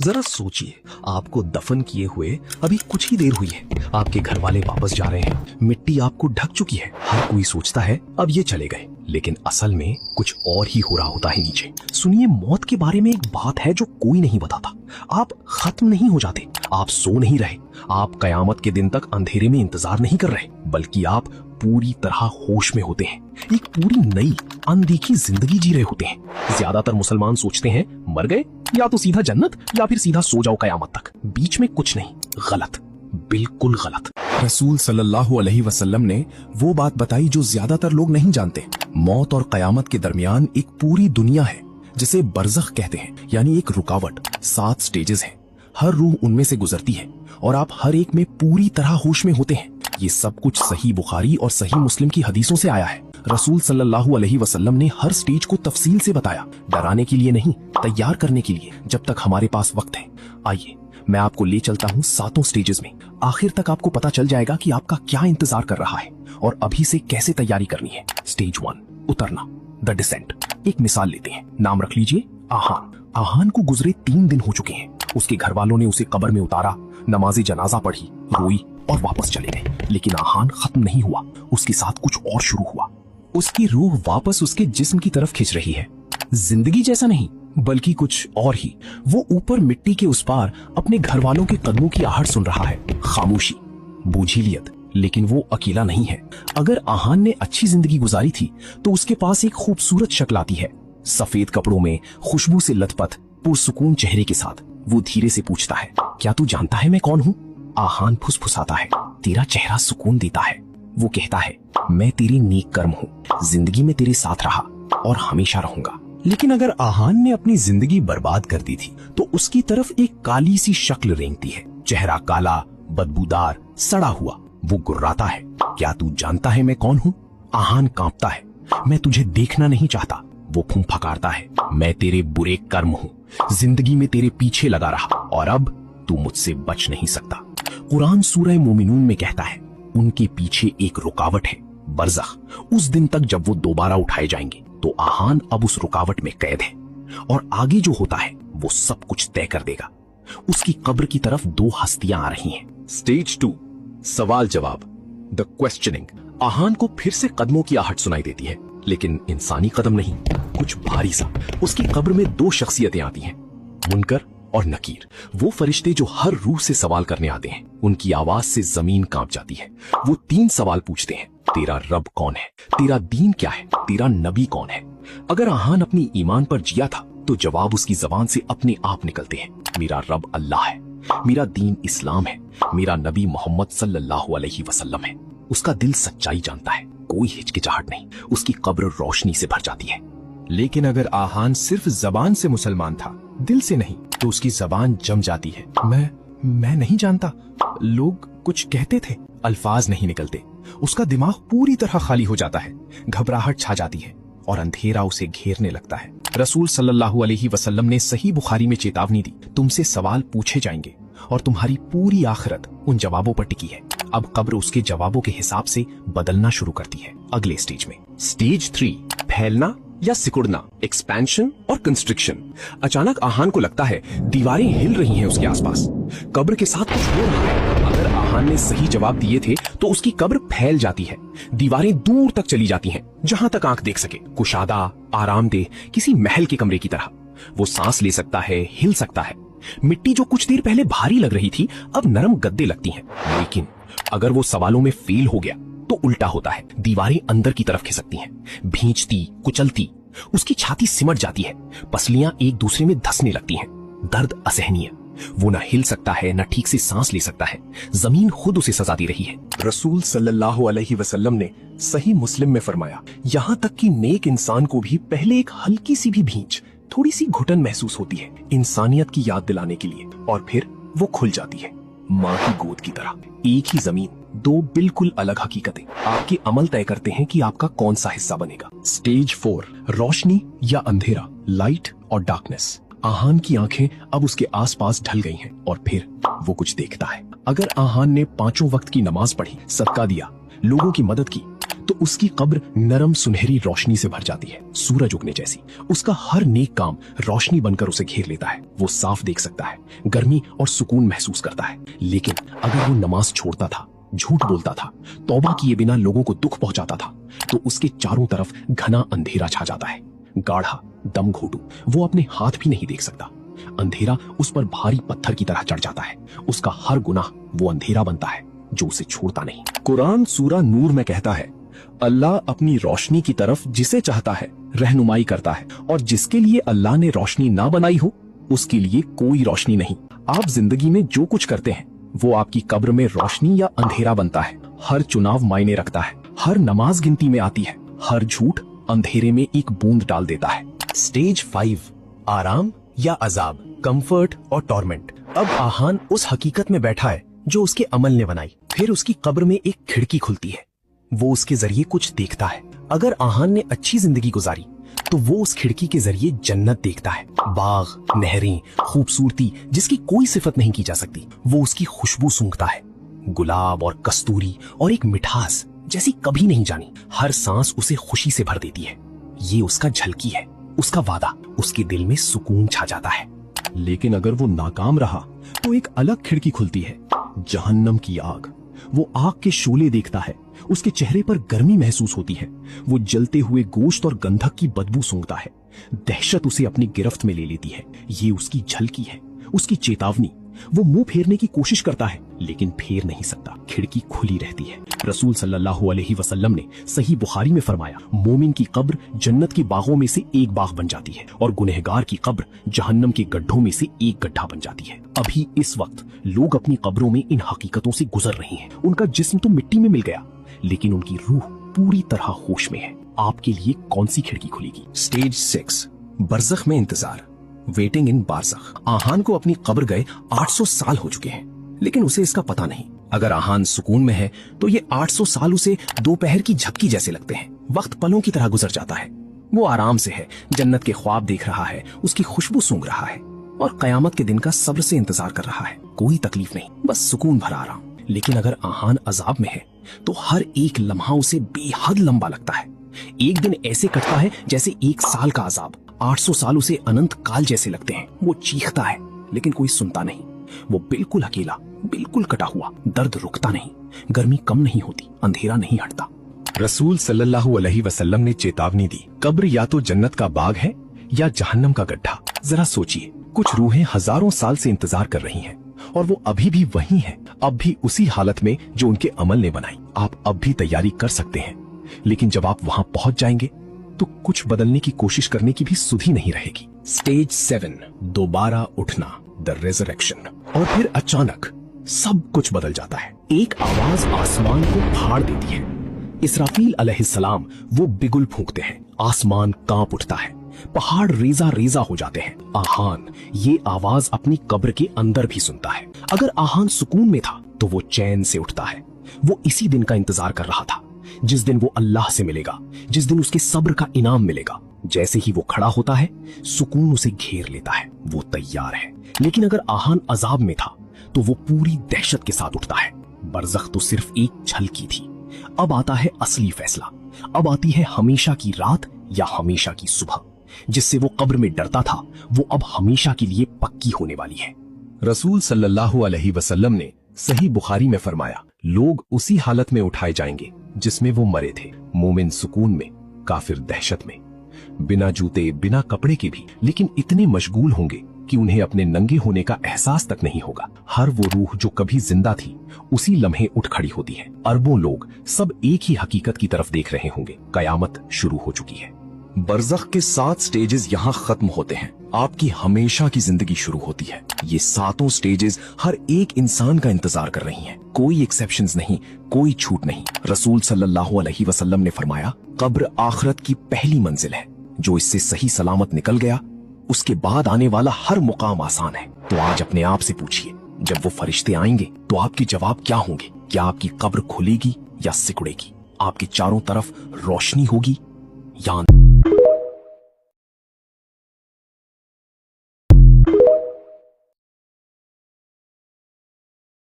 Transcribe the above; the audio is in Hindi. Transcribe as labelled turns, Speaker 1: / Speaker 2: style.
Speaker 1: जरा सोचिए, आपको दफन किए हुए अभी कुछ ही देर हुई है, आपके घर वाले वापस जा रहे हैं, मिट्टी आपको ढक चुकी है। हर कोई सोचता है अब ये चले गए, लेकिन असल में कुछ और ही हो रहा होता है नीचे। सुनिए, मौत के बारे में एक बात है जो कोई नहीं बताता। आप खत्म नहीं हो जाते, आप सो नहीं रहे, आप कयामत के दिन तक अंधेरे में इंतजार नहीं कर रहे, बल्कि आप पूरी तरह होश में होते हैं, एक पूरी नई अनदेखी जिंदगी जी रहे होते हैं। ज्यादातर मुसलमान सोचते हैं मर गए, या तो सीधा जन्नत या फिर सीधा सो जाओ कयामत तक, बीच में कुछ नहीं। गलत, बिल्कुल गलत।
Speaker 2: रसूल सल्लल्लाहु अलैहि वसल्लम ने वो बात बताई जो ज्यादातर लोग नहीं जानते। मौत और कयामत के दरमियान एक पूरी दुनिया है जिसे बरज़ख कहते हैं, यानी एक रुकावट। 7 स्टेजेस हैं, हर रूह उनमें से गुजरती है और आप हर एक में पूरी तरह होश में होते हैं। ये सब कुछ सही बुखारी और सही मुस्लिम की हदीसों से आया है। रसूल सल्लल्लाहु अलैहि वसल्लम ने हर स्टेज को तफसील से बताया, डराने के लिए नहीं, तैयार करने के लिए, जब तक हमारे पास वक्त है। आइए मैं आपको ले चलता हूँ 7 स्टेजेस में। आखिर तक आपको पता चल जाएगा कि आपका क्या इंतजार कर रहा है और अभी से कैसे तैयारी करनी है। स्टेज 1, उतरना, द डिसेंट। एक मिसाल लेते हैं, नाम रख लीजिए आहान। आहान को गुजरे 3 दिन हो चुके हैं। उसके घर वालों ने उसे कब्र में उतारा, नमाज़े जनाजा पढ़ी, रोई और वापस चले गए। लेकिन आहान खत्म नहीं हुआ, उसके साथ कुछ और शुरू हुआ। उसकी रूह वापस उसके जिस्म की तरफ खिंच रही है। जिंदगी जैसा नहीं, बल्कि कुछ और ही। वो ऊपर मिट्टी के उस पार अपने घर वालों के कदमों की आहट सुन रहा है। खामोशी, बोझिलियत, लेकिन वो अकेला नहीं है। अगर आहान ने अच्छी जिंदगी गुजारी थी तो उसके पास एक खूबसूरत शक्ल आती है, सफेद कपड़ों में, खुशबू से लथपथ, पुरसुकून चेहरे के साथ। वो धीरे से पूछता है, क्या तू जानता है मैं कौन हूँ? आहान फुसफुसाता है, तेरा चेहरा सुकून देता है। वो कहता है, मैं तेरी नेक कर्म हूँ, जिंदगी में तेरे साथ रहा और हमेशा रहूंगा। लेकिन अगर आहान ने अपनी जिंदगी बर्बाद कर दी थी तो उसकी तरफ एक काली सी शक्ल रेंगती है, चेहरा काला, बदबूदार, सड़ा हुआ। वो गुर्राता है, क्या तू जानता है मैं कौन हूँ? आहान कांपता है, मैं तुझे देखना नहीं चाहता। वो फुंफकारता है, मैं तेरे बुरे कर्म हूँ, जिंदगी में तेरे पीछे लगा रहा और अब तू मुझसे बच नहीं सकता। कुरान सूरह मोमिनून में कहता है, उनके पीछे एक रुकावट है, बरज़ख। उस दिन तक जब वो दोबारा उठाए जाएंगे तो आहान अब उस रुकावट में कैद है और आगे जो होता है वो सब कुछ तय कर देगा। उसकी कब्र की तरफ 2 हस्तियां आ रही हैं।
Speaker 1: स्टेज 2, सवाल जवाब, द क्वेश्चनिंग। आहान को फिर से कदमों की आहट सुनाई देती है, लेकिन इंसानी कदम नहीं, कुछ भारी सा। उसकी कब्र में 2 शख्सियतें आती हैं, मुनकर और नकीर। वो फरिश्ते जो हर रूह से सवाल करने आते हैं। उनकी आवाज से जमीन कांप जाती है। वो 3 सवाल पूछते हैं, तेरा रब कौन है, तेरा दीन क्या है, तेरा नबी कौन है। अगर आहान अपनी ईमान पर जिया था तो जवाब उसकी जबान से अपने आप निकलते हैं, मेरा रब अल्लाह है, मेरा दीन इस्लाम है, मेरा नबी मोहम्मद सल्लल्लाहु अलैहि वसल्लम है। उसका दिल सच्चाई जानता है, कोई हिचकिचाहट नहीं। उसकी कब्र रोशनी से भर जाती है।
Speaker 2: लेकिन अगर आहान सिर्फ जबान से मुसलमान था, दिल से नहीं, तो उसकी जबान जम जाती है। मैं नहीं जानता, लोग कुछ कहते थे, अल्फाज नहीं निकलते। उसका दिमाग पूरी तरह खाली हो जाता है, घबराहट छा जाती है और अंधेरा उसे घेरने लगता है। रसूल सल्लल्लाहु अलैहि वसल्लम ने सही बुखारी में चेतावनी दी, तुमसे सवाल पूछे जाएंगे और तुम्हारी पूरी आखिरत उन जवाबों पर टिकी है। अब कब्र उसके जवाबों के हिसाब से बदलना शुरू करती है। अगले स्टेज में,
Speaker 1: स्टेज 3, फैलना या सिकुड़ना, एक्सपेंशन और कंस्ट्रिक्शन। अचानक आहान को लगता है दीवारें हिल रही हैं उसके आसपास, कब्र के साथ कुछ हो रहा है। अगर आहान ने सही जवाब दिए थे तो उसकी कब्र फैल जाती है, दीवारें दूर तक चली जाती हैं, जहां तक आंख देख सके। कुशादा, आरामदेह, किसी महल के कमरे की तरह। वो सांस ले सकता है, हिल सकता है। मिट्टी जो कुछ देर पहले भारी लग रही थी अब नरम गद्दे लगती हैं। लेकिन अगर वो सवालों में फेल हो गया तो उल्टा होता है, दीवारें अंदर की तरफ खिसकती हैं, भींचती, कुचलती। उसकी छाती सिमट जाती है, पसलियां एक दूसरे में धंसने लगती हैं। दर्द असहनीय, वो न हिल सकता है, न ठीक से सांस ले सकता है। जमीन खुद उसे सजा दे रही है।
Speaker 2: रसूल सल्लल्लाहु अलैहि वसल्लम ने सही मुस्लिम में फरमाया, यहाँ तक कि नेक इंसान को भी पहले एक हल्की सी भी भींच, थोड़ी सी घुटन महसूस होती है, इंसानियत की याद दिलाने के लिए, और फिर वो खुल जाती है, माँ की गोद की तरह। एक ही जमीन, 2 बिल्कुल अलग हकीकतें। आपके अमल तय करते हैं कि आपका कौन सा हिस्सा बनेगा। स्टेज 4, रोशनी या अंधेरा, लाइट और डार्कनेस। आहान की आंखें अब उसके आसपास ढल गई हैं और फिर वो कुछ देखता है। अगर आहान ने 5 वक्त की नमाज पढ़ी, सदका दिया, लोगों की मदद की, तो उसकी कब्र नरम सुनहरी रोशनी से भर जाती है, सूरज उगने जैसी। उसका हर नेक काम रोशनी बनकर उसे घेर लेता है। वो साफ देख सकता है, गर्मी और सुकून महसूस करता है। लेकिन अगर वो नमाज छोड़ता था, झूठ बोलता था, तौबा किए बिना लोगों को दुख पहुंचाता था, तो उसके चारों तरफ घना अंधेरा छा जाता है। गाढ़ा, दम घोटू, वो अपने हाथ भी नहीं देख सकता। अंधेरा उस पर भारी पत्थर की तरह चढ़ जाता है। उसका हर गुनाह वो अंधेरा बनता है जो उसे छोड़ता नहीं। कुरान सूरा नूर में कहता है, अल्लाह अपनी रोशनी की तरफ जिसे चाहता है रहनुमाई करता है, और जिसके लिए अल्लाह ने रोशनी ना बनाई हो उसके लिए कोई रोशनी नहीं। आप जिंदगी में जो कुछ करते हैं वो आपकी कब्र में रोशनी या अंधेरा बनता है। हर चुनाव मायने रखता है, हर नमाज गिनती में आती है, हर झूठ अंधेरे में एक बूंद डाल देता है।
Speaker 3: स्टेज 5, आराम या अजाब, कंफर्ट और टॉर्मेंट। अब आहान उस हकीकत में बैठा है जो उसके अमल ने बनाई। फिर उसकी कब्र में एक खिड़की खुलती है, वो उसके जरिए कुछ देखता है। अगर आहान ने अच्छी जिंदगी गुजारी तो वो उस खिड़की के जरिए जन्नत देखता है। बाग, नहरें, खूबसूरती जिसकी कोई सिफत नहीं की जा सकती, वो उसकी खुशबू सूंघता है। गुलाब और कस्तूरी और एक मिठास जैसी कभी नहीं जानी। हर सांस उसे खुशी से भर देती है। ये उसका झलकी है, उसका वादा। उसके दिल में सुकून छा जाता है।
Speaker 2: लेकिन अगर वो नाकाम रहा तो एक अलग खिड़की खुलती है, जहन्नम की आग। वो आग के शोले देखता है, उसके चेहरे पर गर्मी महसूस होती है। वो जलते हुए गोश्त और गंधक की बदबू सूंघता है। दहशत उसे अपनी गिरफ्त में ले लेती है। ये उसकी झलकी है, उसकी चेतावनी। वो मुंह फेरने की कोशिश करता है लेकिन फेर नहीं सकता, खिड़की खुली रहती है। रसूल सल्लल्लाहु अलैहि वसल्लम ने सही बुखारी में फरमाया, मोमिन की कब्र जन्नत के बागों में से एक बाग बन जाती है और गुनहगार की कब्र जहन्नम के गड्ढों में से एक गड्ढा बन जाती है। अभी इस वक्त लोग अपनी कब्रों में इन हकीकतों से गुजर रहे हैं। उनका जिस्म तो मिट्टी में मिल गया लेकिन उनकी रूह पूरी तरह होश में है। आपके लिए कौन सी खिड़की खुलेगी?
Speaker 1: स्टेज 6, बरज़ख में इंतजार, वेटिंग इन बारज़ख। आहान को अपनी कब्र गए 800 साल हो चुके हैं लेकिन उसे इसका पता नहीं। अगर आहान सुकून में है तो ये 800 साल उसे दोपहर की झपकी जैसे लगते हैं। वक्त पलों की तरह गुजर जाता है। वो आराम से है, जन्नत के ख्वाब देख रहा है, उसकी खुशबू सूंघ रहा है और कयामत के दिन का सब्र से इंतजार कर रहा है। कोई तकलीफ नहीं, बस सुकून भरा आराम। लेकिन अगर आहान अजाब में है तो हर एक लम्हा उसे बेहद लंबा लगता है। एक दिन ऐसे कटता है जैसे 1 साल का अजाब। 800 साल उसे अनंत काल जैसे लगते हैं। वो चीखता है लेकिन कोई सुनता नहीं। वो बिल्कुल अकेला, बिल्कुल कटा हुआ। दर्द रुकता नहीं, गर्मी कम नहीं होती, अंधेरा नहीं हटता।
Speaker 2: रसूल सल्लल्लाहु अलैहि वसल्लम ने चेतावनी दी, कब्र या तो जन्नत का बाग है या जहन्नम का गड्ढा। जरा सोचिए, कुछ रूहें हजारों साल से इंतजार कर रही हैं और वो अभी भी वही हैं, अब भी उसी हालत में जो उनके अमल ने बनाई। आप अब भी तैयारी कर सकते हैं, लेकिन जब आप वहां पहुंच जाएंगे तो कुछ बदलने की कोशिश करने की भी सुधि नहीं रहेगी।
Speaker 1: स्टेज 7, दोबारा उठना, द रेजरेक्शन।
Speaker 2: और फिर अचानक सब कुछ बदल जाता है।
Speaker 1: एक आवाज आसमान को फाड़ देती है। इसराफील अलैहिस्सलाम वो बिगुल फूंकते हैं, आसमान कांप उठता है, पहाड़ रेजा रेजा हो जाते हैं। आहान ये आवाज अपनी कब्र के अंदर भी सुनता है। अगर आहान सुकून में था तो वो चैन से उठता है। वो इसी दिन का इंतजार कर रहा था, जिस दिन वो अल्लाह से मिलेगा, जिस दिन उसके सब्र का इनाम मिलेगा। जैसे ही वो खड़ा होता है, सुकून उसे घेर लेता है। वो तैयार है। लेकिन अगर आहान अजाब में था तो वो पूरी दहशत के साथ उठता है। बरज़ख तो सिर्फ एक झलकी थी। अब आता है असली फैसला। अब आती है हमेशा की रात या हमेशा की सुबह। जिससे वो कब्र में डरता था वो अब हमेशा के लिए पक्की होने वाली है।
Speaker 2: रसूल सल्लल्लाहु अलैहि वसल्लम ने सही बुखारी में फरमाया, लोग उसी हालत में उठाए जाएंगे जिसमें वो मरे थे। मोमिन सुकून में, काफिर दहशत में, बिना जूते बिना कपड़े के भी, लेकिन इतने मशगूल होंगे कि उन्हें अपने नंगे होने का एहसास तक नहीं होगा। हर वो रूह जो कभी जिंदा थी उसी लम्हे उठ खड़ी होती है। अरबों लोग सब एक ही हकीकत की तरफ देख रहे होंगे, कयामत शुरू हो चुकी है।
Speaker 1: बरज़ख के 7 स्टेजेस यहाँ खत्म होते हैं। आपकी हमेशा की जिंदगी शुरू होती है। ये 7 स्टेजेस हर एक इंसान का इंतजार कर रही हैं। कोई एक्सेप्शंस नहीं, कोई छूट नहीं। रसूल सल्लल्लाहु अलैहि वसल्लम ने फरमाया, कब्र आखिरत की पहली मंजिल है। जो इससे सही सलामत निकल गया उसके बाद आने वाला हर मुकाम आसान है। तो आज अपने आप से पूछिए, जब वो फरिश्ते आएंगे तो आपके जवाब क्या होंगे? क्या आपकी कब्र खुलेगी या सिकुड़ेगी? आपके चारों तरफ रोशनी होगी या